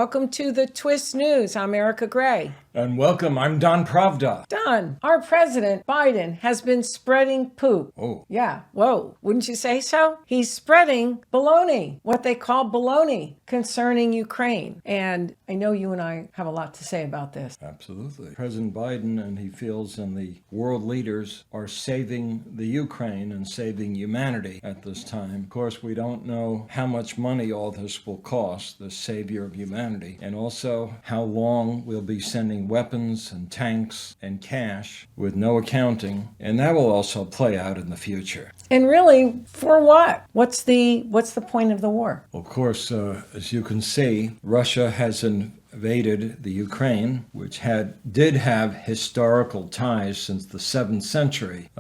Welcome to the Twist News. I'm Erika Gray. And welcome, I'm Don Pravda. Don, our president, Biden, has been spreading poop. Oh. Yeah, whoa, wouldn't you say so? He's spreading baloney, what they call baloney, concerning Ukraine. And I know you and I have a lot to say about this. Absolutely. President Biden and he feels and the world leaders are saving the Ukraine and saving humanity at this time. Of course, we don't know how much money all this will cost, the savior of humanity, and also how long we'll be sending weapons and tanks and cash with no accounting, and that will also play out in the future. And really, for what? What's the point of the war? Of course, as you can see, Russia has invaded the Ukraine, which did have historical ties since the 7th century.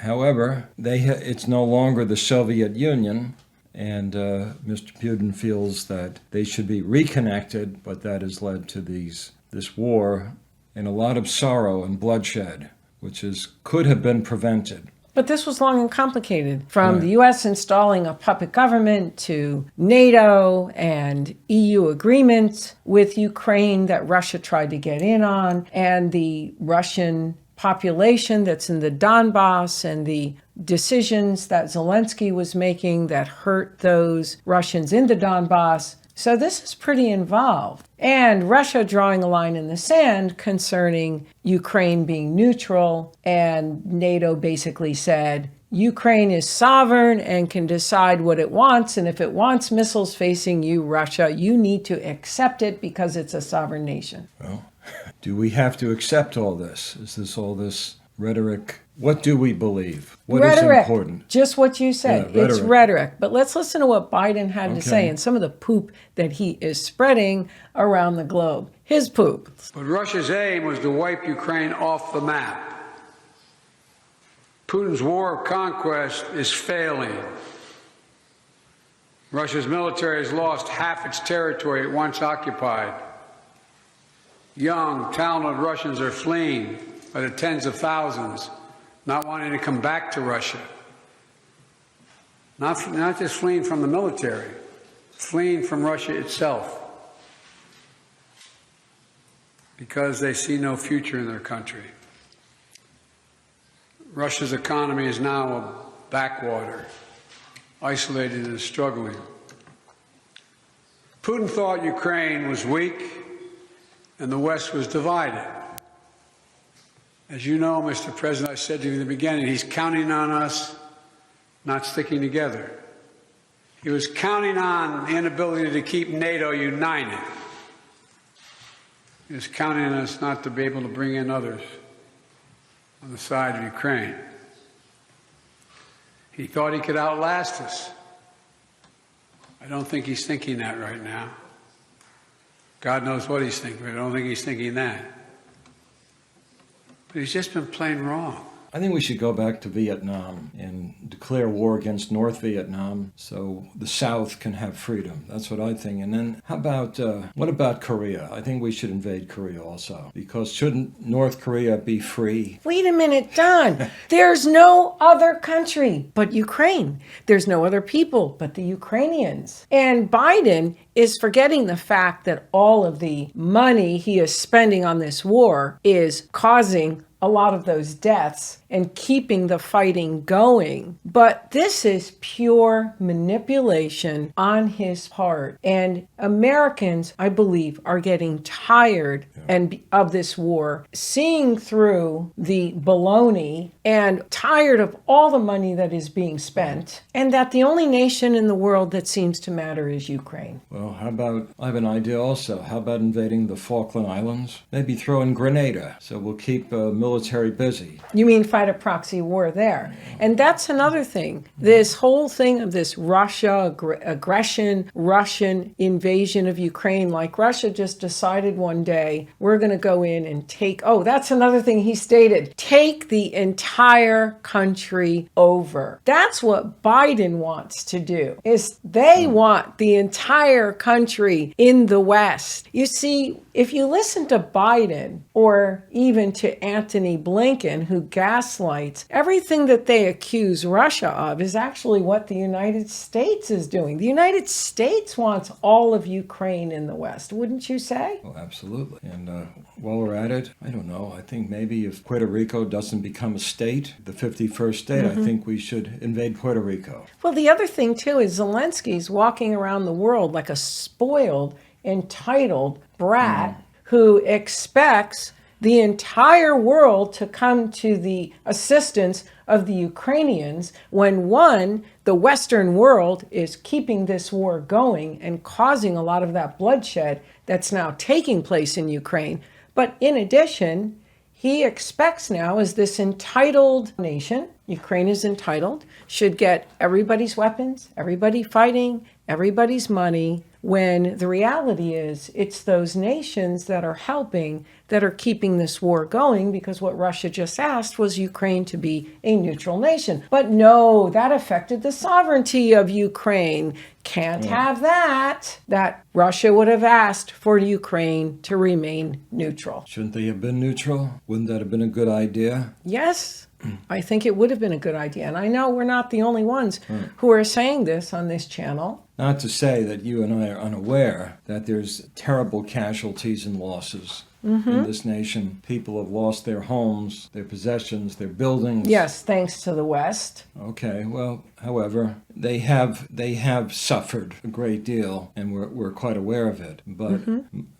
However, it's no longer the Soviet Union. And Mr. Putin feels that they should be reconnected, but that has led to this war and a lot of sorrow and bloodshed, which could have been prevented. But this was long and complicated, from Right. the U.S. installing a puppet government to NATO and EU agreements with Ukraine that Russia tried to get in on, and the Russian population that's in the Donbass and the decisions that Zelensky was making that hurt those Russians in the Donbass. So this is pretty involved. And Russia drawing a line in the sand concerning Ukraine being neutral, and NATO basically said, Ukraine is sovereign and can decide what it wants, and if it wants missiles facing you, Russia, you need to accept it because it's a sovereign nation. Well, do we have to accept all this? Is this all this rhetoric? What do we believe? What Rhetoric, is important? just what you said. Yeah, it's rhetoric. But let's listen to what Biden had to say and some of the poop that he is spreading around the globe. His poop. But Russia's aim was to wipe Ukraine off the map. Putin's war of conquest is failing. Russia's military has lost half its territory it once occupied. Young, talented Russians are fleeing by the tens of thousands, not wanting to come back to Russia. Not just fleeing from the military, fleeing from Russia itself, because they see no future in their country. Russia's economy is now a backwater, isolated and struggling. Putin thought Ukraine was weak and the West was divided. As you know, Mr. President, I said to you in the beginning, he's counting on us not sticking together. He was counting on the inability to keep NATO united. He was counting on us not to be able to bring in others on the side of Ukraine. He thought he could outlast us. I don't think he's thinking that right now. God knows what he's thinking, but I don't think he's thinking that. But he's just been plain wrong. I think we should go back to Vietnam and declare war against North Vietnam so the South can have freedom. That's what I think. And then what about Korea? I think we should invade Korea also, because shouldn't North Korea be free? Wait a minute, Don. There's no other country but Ukraine. There's no other people but the Ukrainians. And Biden is forgetting the fact that all of the money he is spending on this war is causing a lot of those deaths and keeping the fighting going. But this is pure manipulation on his part. And Americans, I believe, are getting tired of this war, seeing through the baloney and tired of all the money that is being spent, and that the only nation in the world that seems to matter is Ukraine. Well, I have an idea also. How about invading the Falkland Islands? Maybe throw in Grenada, so we'll keep military busy. You mean fight a proxy war there? And that's another thing. This whole thing of this Russia aggression, Russian invasion of Ukraine, like Russia just decided one day, we're going to go in and take, that's another thing he stated, take the entire country over. That's what Biden wants to do, is they want the entire country in the West. You see, if you listen to Biden or even to Antony Blinken, who gaslights gaslights, everything that they accuse Russia of is actually what the United States is doing. The United States wants all of Ukraine in the West, wouldn't you say? Oh, absolutely. And while we're at it, I don't know. I think maybe if Puerto Rico doesn't become a state, the 51st state, I think we should invade Puerto Rico. Well, the other thing, too, is Zelensky's walking around the world like a spoiled, entitled brat who expects the entire world to come to the assistance of the Ukrainians when, one, the Western world is keeping this war going and causing a lot of that bloodshed that's now taking place in Ukraine. But in addition, he expects now, as this entitled nation, Ukraine is entitled, should get everybody's weapons, everybody fighting, everybody's money, when the reality is it's those nations that are helping that are keeping this war going, because what Russia just asked was Ukraine to be a neutral nation. But no, that affected the sovereignty of Ukraine. Can't have that. That Russia would have asked for Ukraine to remain neutral. Shouldn't they have been neutral? Wouldn't that have been a good idea? Yes, I think it would have been a good idea. And I know we're not the only ones who are saying this on this channel. Not to say that you and I are unaware that there's terrible casualties and losses in this nation. People have lost their homes, their possessions, their buildings. Yes, thanks to the West. Okay, well, however, they have suffered a great deal, and we're quite aware of it. But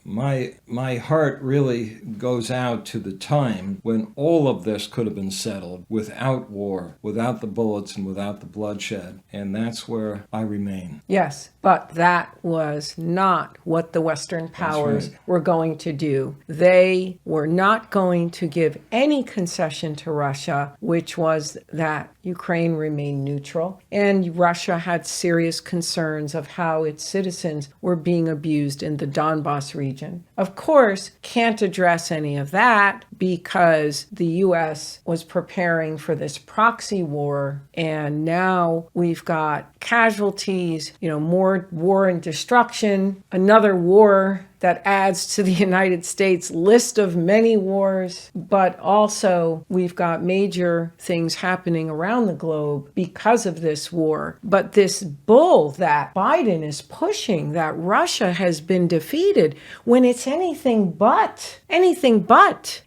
my heart really goes out to the time when all of this could have been settled without war, without the bullets and without the bloodshed. And that's where I remain. Yes, but that was not what the Western powers were going to do. They were not going to give any concession to Russia, which was that Ukraine remain neutral. And Russia had serious concerns of how its citizens were being abused in the Donbas region. Of course, can't address any of that because the U.S. was preparing for this proxy war. And now we've got casualties, more war and destruction, another war that adds to the United States list of many wars, but also we've got major things happening around the globe because of this war. But this bull that Biden is pushing, that Russia has been defeated, when it's anything but,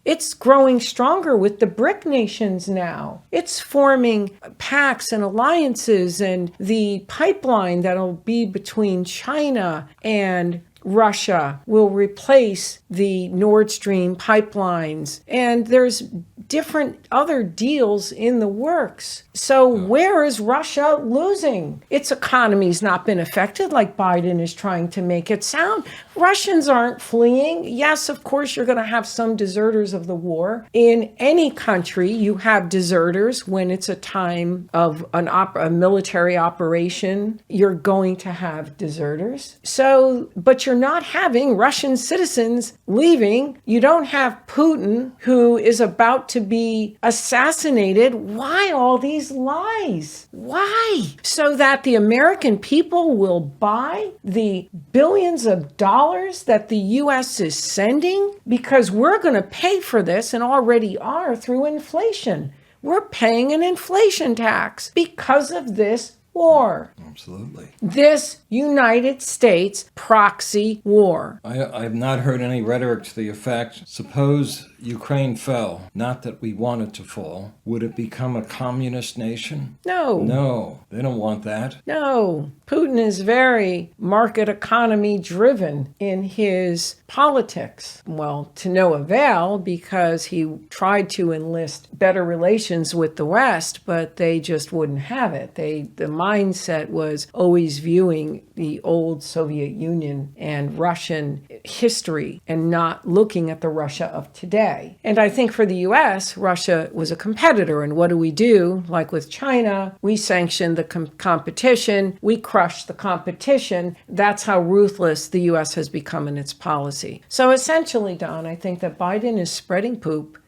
it's growing stronger with the BRIC nations now. It's forming pacts and alliances, and the pipeline that'll be between China and Russia will replace the Nord Stream pipelines. And there's different other deals in the works. So where is Russia losing? Its economy's not been affected like Biden is trying to make it sound. Russians aren't fleeing. Yes, of course, you're going to have some deserters of the war. In any country, you have deserters when it's a time of a military operation. You're going to have deserters. So, but you're not having Russian citizens leaving. You don't have Putin, who is about to be assassinated. Why all these lies? Why? So that the American people will buy the billions of dollars that the U.S. is sending? Because we're going to pay for this, and already are, through inflation. We're paying an inflation tax because of this war. Absolutely. This United States proxy war. I've not heard any rhetoric to the effect, suppose Ukraine fell, not that we want it to fall, would it become a communist nation? No. No, they don't want that. No. Putin is very market economy driven in his politics. Well, to no avail, because he tried to enlist better relations with the West, but they just wouldn't have it. The mindset was always viewing the old Soviet Union and Russian history and not looking at the Russia of today. And I think for the U.S., Russia was a competitor. And what do? Like with China, we sanctioned the competition. We crushed the competition. That's how ruthless the U.S. has become in its policy. So essentially, Don, I think that Biden is spreading poop,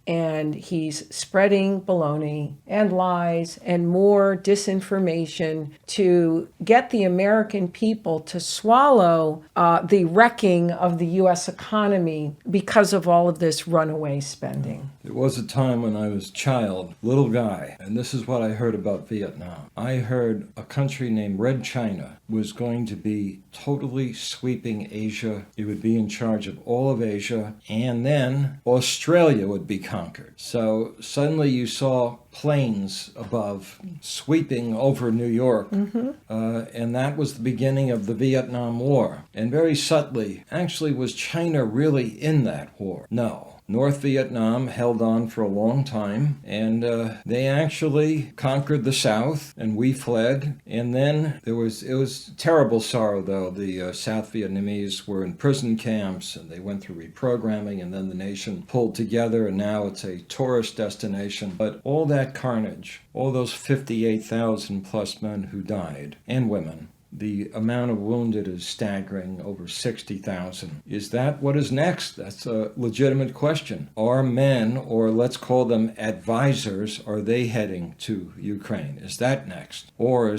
and he's spreading baloney and lies and more disinformation to get the American people to swallow the wrecking of the U.S. economy because of all of this runaway spending. There was a time when I was a child, little guy, and this is what I heard about Vietnam. I heard a country named Red China was going to be totally sweeping Asia. It would be in charge of all of Asia, and then Australia would be conquered. So suddenly you saw planes above sweeping over New York, and that was the beginning of the Vietnam War. And very subtly, actually, was China really in that war? No. North Vietnam held on for a long time, and they actually conquered the South, and we fled. And then it was terrible sorrow, though. The South Vietnamese were in prison camps, and they went through reprogramming, and then the nation pulled together, and now it's a tourist destination. But all that carnage, all those 58,000 plus men who died, and women, the amount of wounded is staggering, over 60,000. Is that what is next? That's a legitimate question. Are men, or let's call them advisors, are they heading to Ukraine? Is that next? Or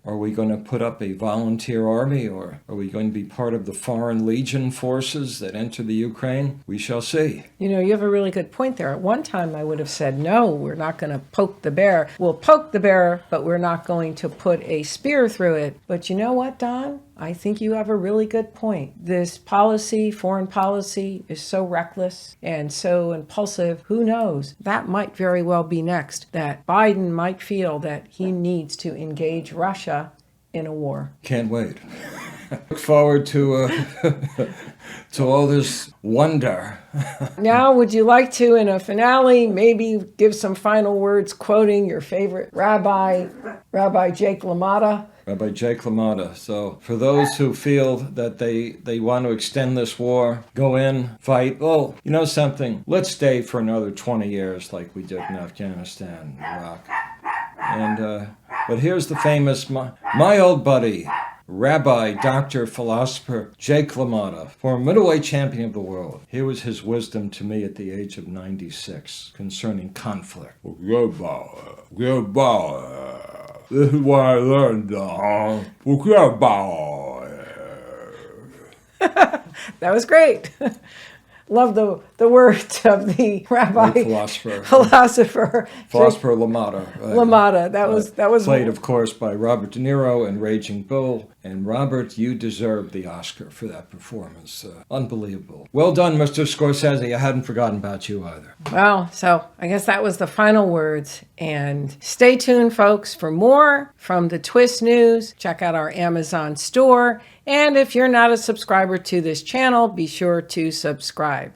are we going to put up a volunteer army, or are we going to be part of the Foreign Legion forces that enter the Ukraine? We shall see. You know, you have a really good point there. At one time, I would have said, no, we're not going to poke the bear. We'll poke the bear, but we're not going to put a spear through it. But you know what, Don? I think you have a really good point. This policy, foreign policy, is so reckless and so impulsive. Who knows? That might very well be next. That Biden might feel that he needs to engage Russia in a war. Can't wait. Look forward to to all this wonder. Now, would you like to, in a finale, maybe give some final words quoting your favorite Rabbi Jake LaMotta? Rabbi Jake LaMotta. So for those who feel that they want to extend this war, go in, fight. Well, you know something? Let's stay for another 20 years like we did in Afghanistan and Iraq. And but here's the famous, my old buddy, Rabbi, Dr., Philosopher Jake LaMotta, former middleweight champion of the world. Here was his wisdom to me at the age of 96 concerning conflict. This is what I learned, That was great. Love the words of the Rabbi philosopher LaMotta. LaMotta. That was played, of course, by Robert De Niro in Raging Bull. And Robert, you deserve the Oscar for that performance. Unbelievable. Well done, Mr. Scorsese. I hadn't forgotten about you either. Well, so I guess that was the final words. And stay tuned, folks, for more from the Twist News. Check out our Amazon store. And if you're not a subscriber to this channel, be sure to subscribe.